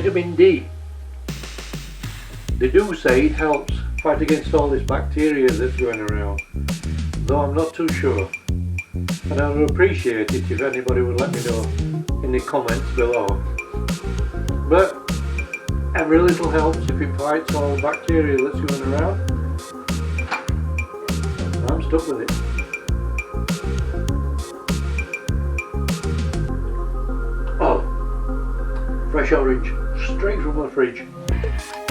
vitamin D. They do say it helps fight against all this bacteria that's going around, though I'm not too sure. And I would appreciate it if anybody would let me know in the comments below. But every little helps if it fights all the bacteria that's going around. I'm stuck with it. Oh, fresh orange, straight from the fridge.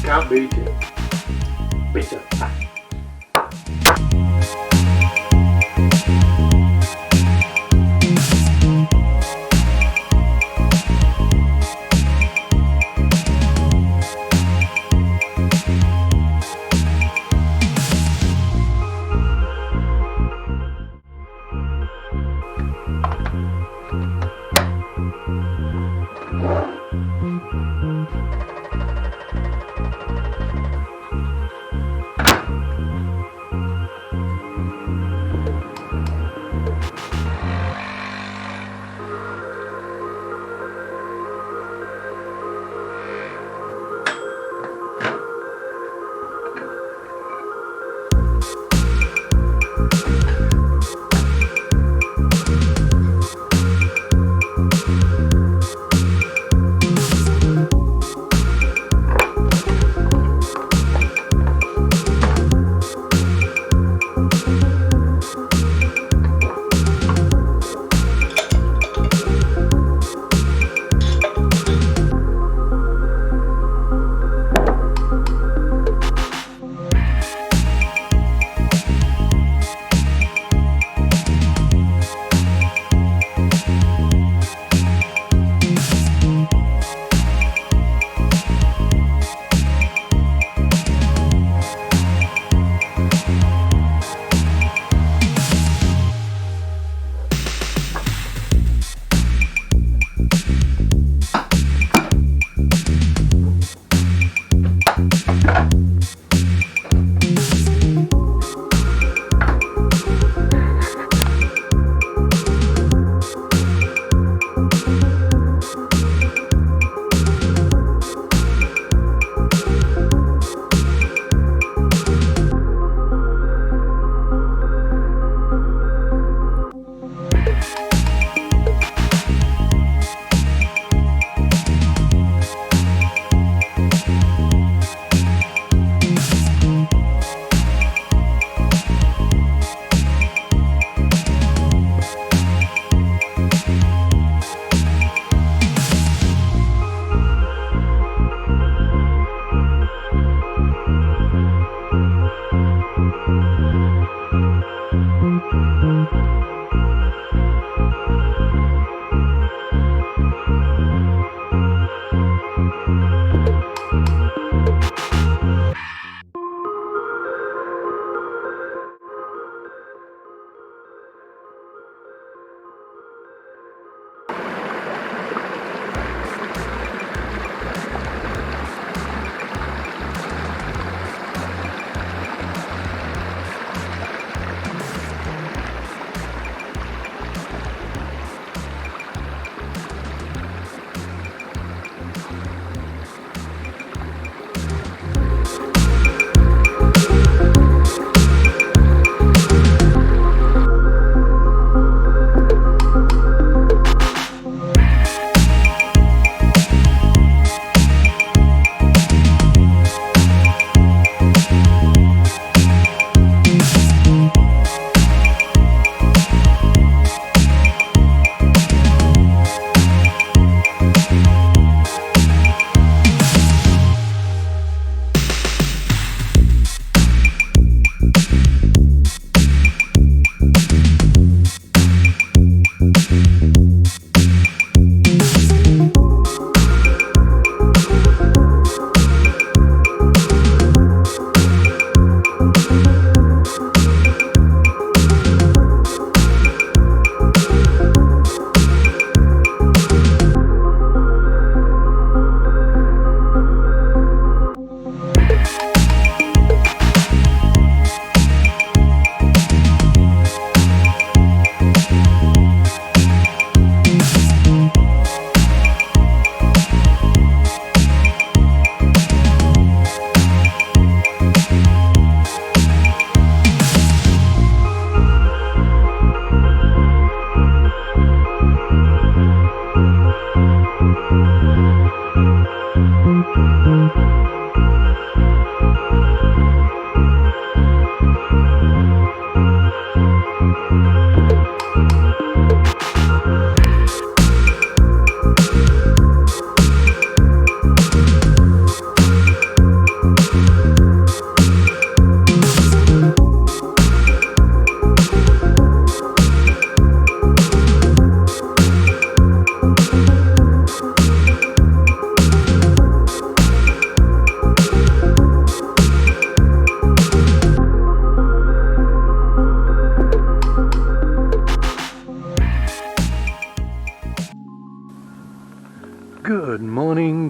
Can't beat it. Bitter.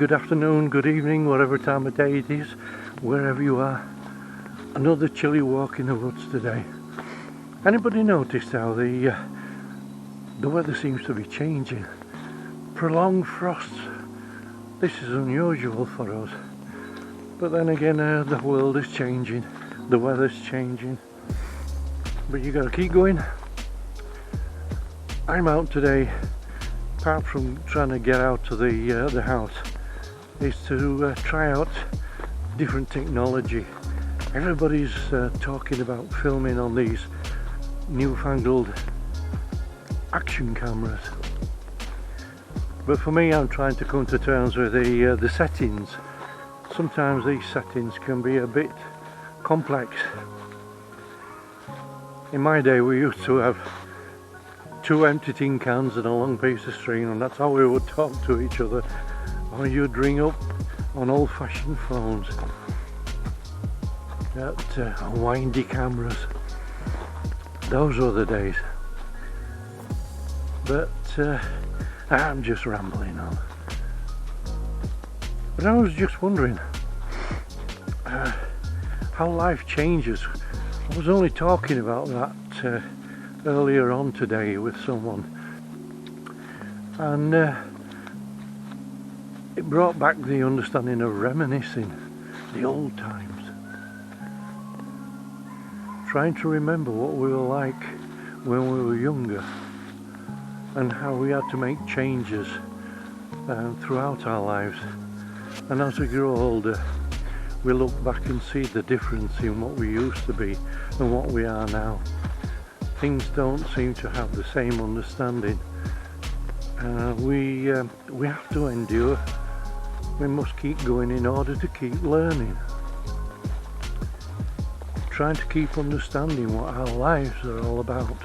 good afternoon, good evening, whatever time of day it is, wherever you are. Another chilly walk in the woods today. Anybody noticed how the weather seems to be changing? Prolonged frosts. This is unusual for us. But then again, the world is changing, the weather's changing. But you gotta keep going. I'm out today, apart from trying to get out to the house, is to try out different technology. Everybody's talking about filming on these newfangled action cameras. But for me, I'm trying to come to terms with the settings. Sometimes these settings can be a bit complex. In my day, we used to have 2 empty tin cans and a long piece of string, and that's how we would talk to each other. Or you'd ring up on old-fashioned phones at windy cameras. Those were the days. But I'm just rambling on. But I was just wondering how life changes. I was only talking about that earlier on today with someone, and it brought back the understanding of reminiscing the old times, trying to remember what we were like when we were younger and how we had to make changes throughout our lives. And as we grow older, we look back and see the difference in what we used to be and what we are now. Things don't seem to have the same understanding. We have to endure. We must keep going in order to keep learning. Trying to keep understanding what our lives are all about.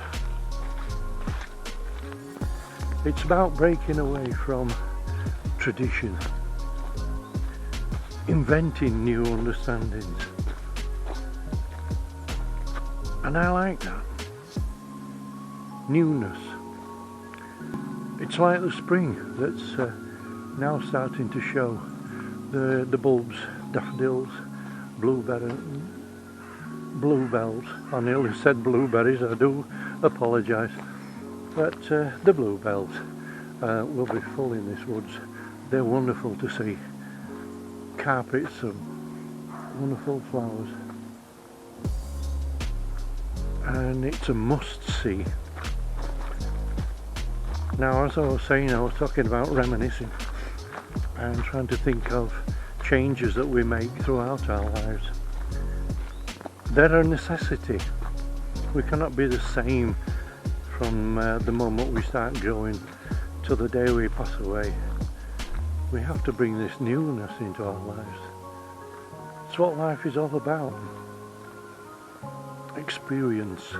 It's about breaking away from tradition, inventing new understandings. And I like that. Newness. It's like the spring that's now starting to show. The bulbs, daffodils, bluebells. I nearly said blueberries, I do apologise. But the bluebells will be full in this woods. They're wonderful to see. Carpets of wonderful flowers. And it's a must-see. Now, as I was saying, I was talking about reminiscing and trying to think of changes that we make throughout our lives. They're a necessity. We cannot be the same from the moment we start growing to the day we pass away. We have to bring this newness into our lives. It's what life is all about. Experience.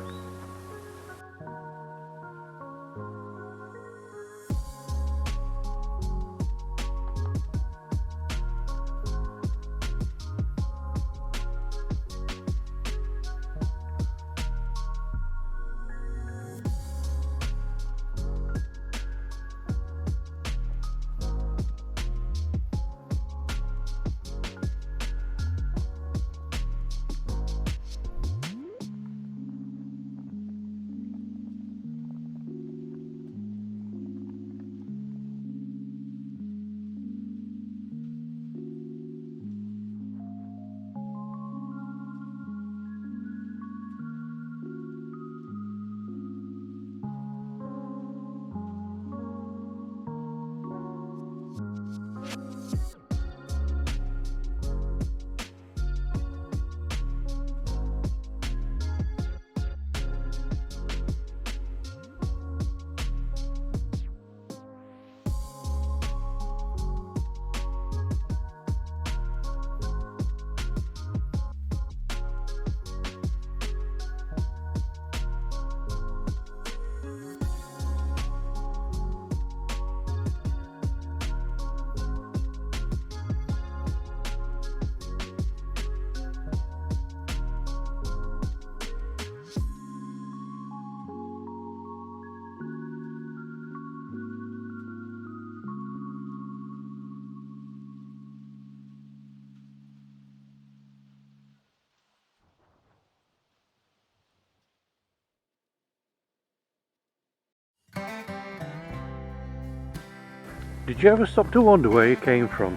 Did you ever stop to wonder where you came from?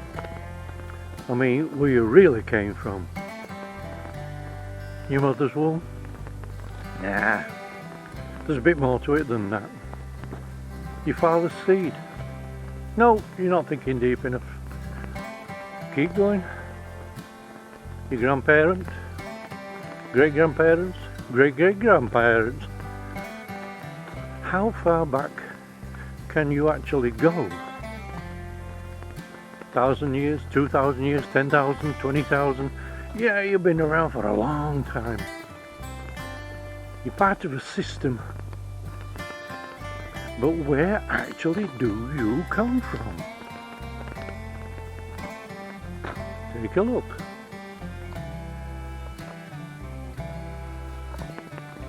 I mean, where you really came from? Your mother's womb? Nah, there's a bit more to it than that. Your father's seed? No, you're not thinking deep enough. Keep going. Your grandparents? Great-grandparents? Great-great-grandparents? How far back can you actually go? 1,000 years, 2,000 years, 10,000, 20,000? Yeah, you've been around for a long time. You're part of a system. But where actually do you come from? Take a look.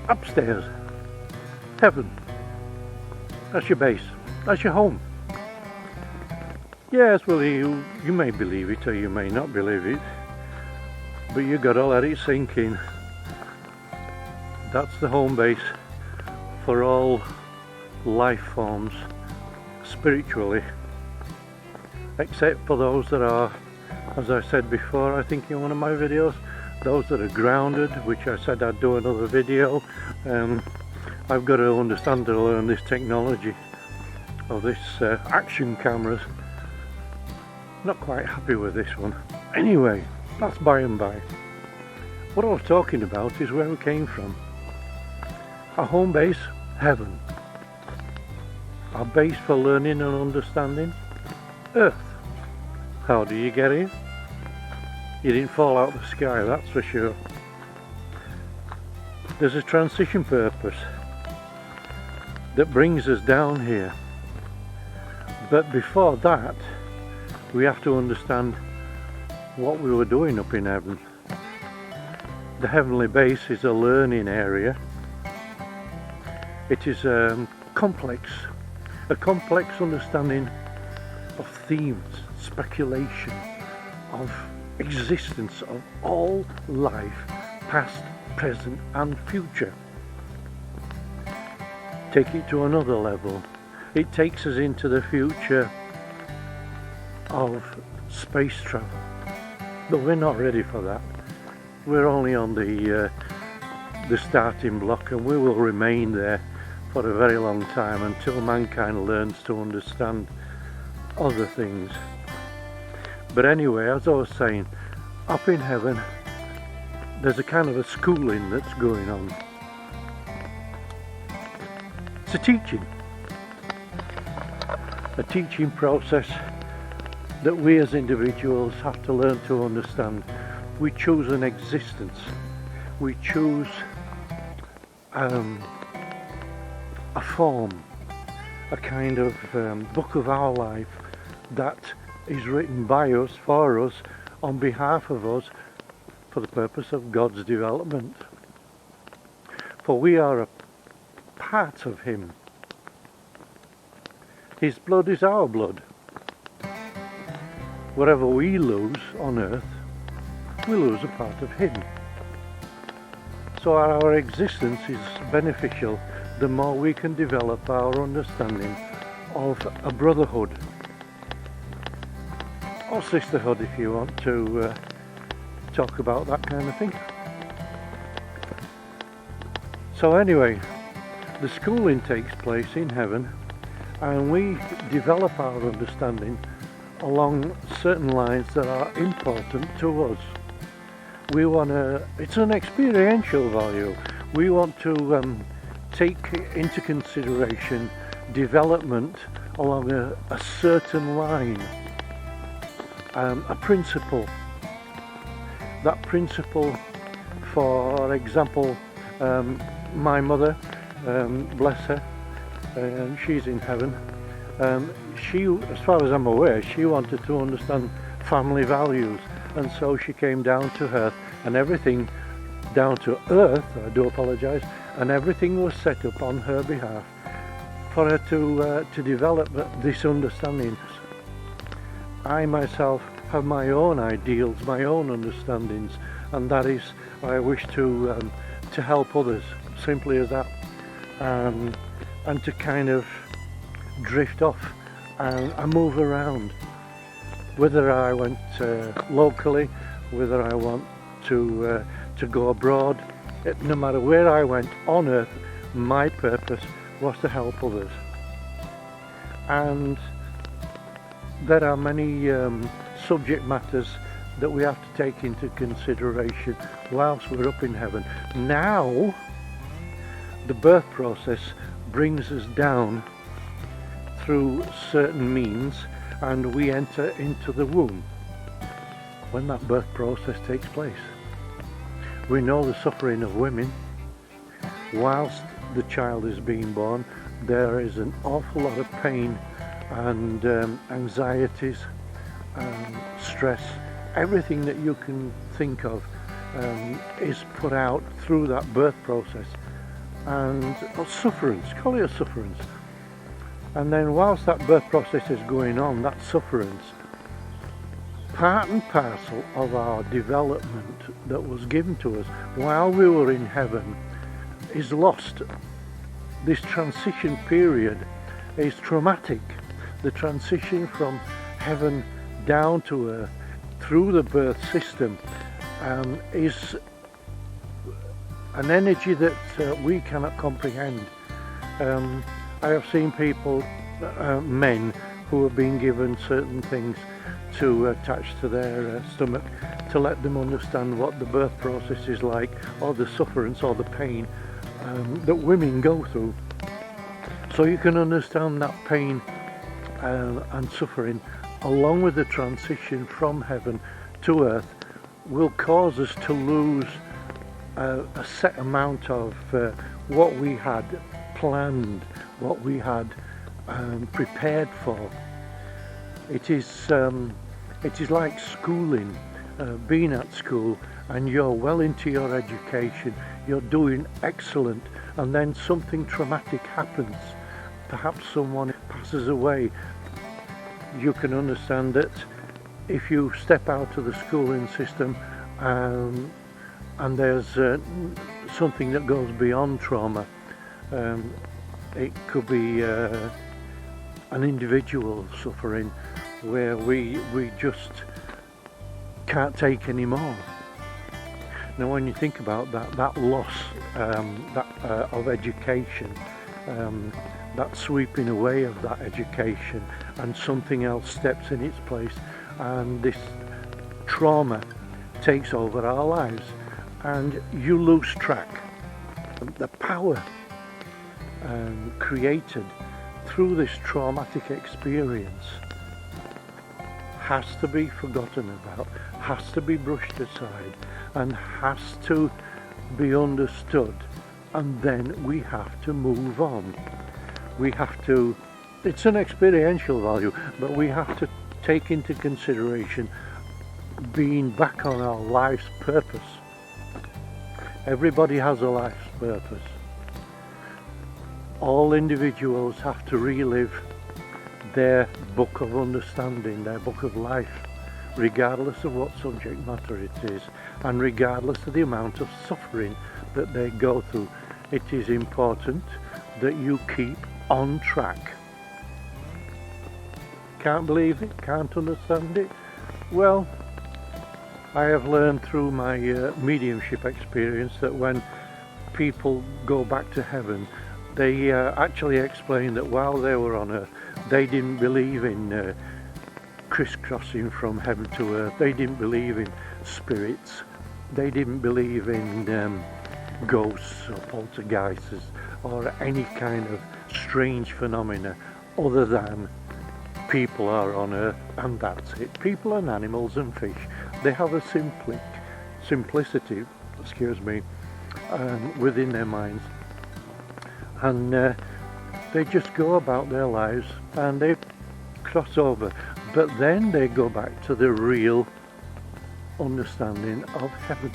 Upstairs. Heaven. That's your base. That's your home. Yes, well, you may believe it or you may not believe it, but you got to let it sink in. That's the home base for all life forms spiritually, except for those that are, as I said before, I think in one of my videos, those that are grounded, which I said I'd do another video. I've got to understand to learn this technology of this action cameras. Not quite happy with this one. Anyway, that's by and by. What I was talking about is where we came from. Our home base, heaven. Our base for learning and understanding, earth. How do you get here? You didn't fall out of the sky, that's for sure. There's a transition purpose that brings us down here. But before that, we have to understand what we were doing up in heaven. The heavenly base is a learning area. It is a complex understanding of themes, speculation, of existence of all life, past, present and future. Take it to another level. It takes us into the future of space travel, but we're not ready for that. We're only on the starting block, and we will remain there for a very long time until mankind learns to understand other things. But anyway, as I was saying, up in heaven there's a kind of a schooling that's going on. It's a teaching process that we as individuals have to learn to understand. We choose an existence. We choose a form, a kind of book of our life that is written by us, for us, on behalf of us, for the purpose of God's development. For we are a part of Him. His blood is our blood. Whatever we lose on earth, we lose a part of Him. So our existence is beneficial the more we can develop our understanding of a brotherhood, or sisterhood if you want to talk about that kind of thing. So anyway, the schooling takes place in heaven, and we develop our understanding along certain lines that are important to us. It's an experiential value. We want to take into consideration development along a certain line, a principle. That principle, for example, my mother, bless her, she's in heaven. She, as far as I'm aware, she wanted to understand family values, and so she came down to earth, and everything down to earth, I do apologise, and everything was set up on her behalf for her to develop this understanding. I myself have my own ideals, my own understandings, and that is I wish to help others, simply as that, and to kind of drift off and I move around. Whether I went locally, whether I want to go abroad, no matter where I went on earth, my purpose was to help others. And there are many subject matters that we have to take into consideration whilst we're up in heaven. Now, the birth process brings us down through certain means, and we enter into the womb when that birth process takes place. We know the suffering of women. Whilst the child is being born, there is an awful lot of pain and anxieties, stress, everything that you can think of is put out through that birth process, and sufferance, call it a sufferance. And then whilst that birth process is going on, that sufferance, part and parcel of our development that was given to us while we were in heaven is lost. This transition period is traumatic. The transition from heaven down to earth through the birth system is an energy that we cannot comprehend. I have seen people, men, who have been given certain things to attach to their stomach to let them understand what the birth process is like, or the sufferance or the pain that women go through. So you can understand that pain and suffering, along with the transition from heaven to earth, will cause us to lose a set amount of what we had planned, what we had prepared for. It is like schooling, being at school, and you're well into your education, you're doing excellent, and then something traumatic happens. Perhaps someone passes away. You can understand that if you step out of the schooling system and there's something that goes beyond trauma, it could be an individual suffering where we just can't take any more. Now when you think about that loss of education, that sweeping away of that education, and something else steps in its place, and this trauma takes over our lives, and you lose track. The power created through this traumatic experience has to be forgotten about, has to be brushed aside, and has to be understood, and then we have to move on. We have to, it's an experiential value, but we have to take into consideration being back on our life's purpose. Everybody has a life's purpose. All individuals have to relive their book of understanding, their book of life, regardless of what subject matter it is, and regardless of the amount of suffering that they go through. It is important that you keep on track. Can't believe it? Can't understand it? Well, I have learned through my mediumship experience that when people go back to heaven, they actually explain that while they were on earth, they didn't believe in crisscrossing from heaven to earth. They didn't believe in spirits. They didn't believe in ghosts or poltergeists or any kind of strange phenomena other than people are on earth and that's it. People and animals and fish, they have a simplicity, within their minds, and they just go about their lives and they cross over, but then they go back to the real understanding of heaven.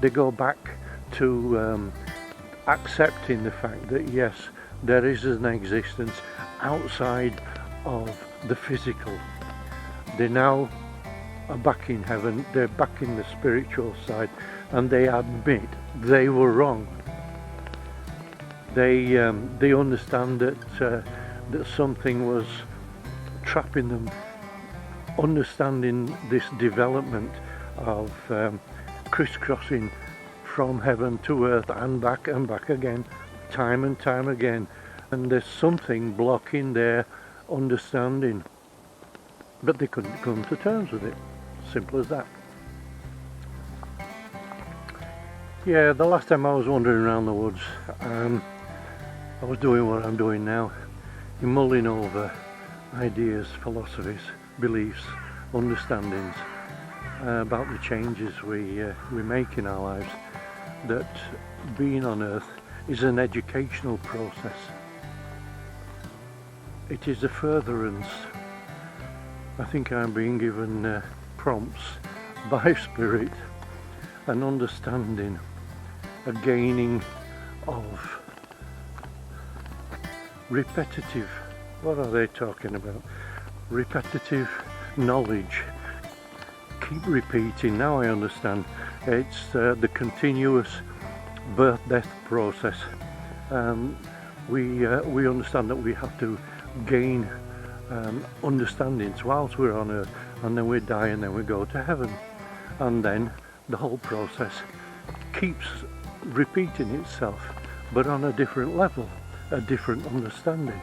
They go back to accepting the fact that yes, there is an existence outside of the physical. They now are back in heaven, they're back in the spiritual side, and they admit they were wrong. They understand that something was trapping them, understanding this development of crisscrossing from heaven to earth and back again, time and time again, and there's something blocking their understanding, but they couldn't come to terms with it. Simple as that. Yeah, the last time I was wandering around the woods, I was doing what I'm doing now, mulling over ideas, philosophies, beliefs, understandings about the changes we make in our lives, that being on earth is an educational process. It is a furtherance. I think I'm being given prompts by Spirit, an understanding, a gaining of repetitive, what are they talking about? Repetitive knowledge. Keep repeating. Now I understand. It's the continuous birth-death process. We understand that we have to gain understandings whilst we're on earth, and then we die, and then we go to heaven, and then the whole process keeps repeating itself, but on a different level, a different understanding.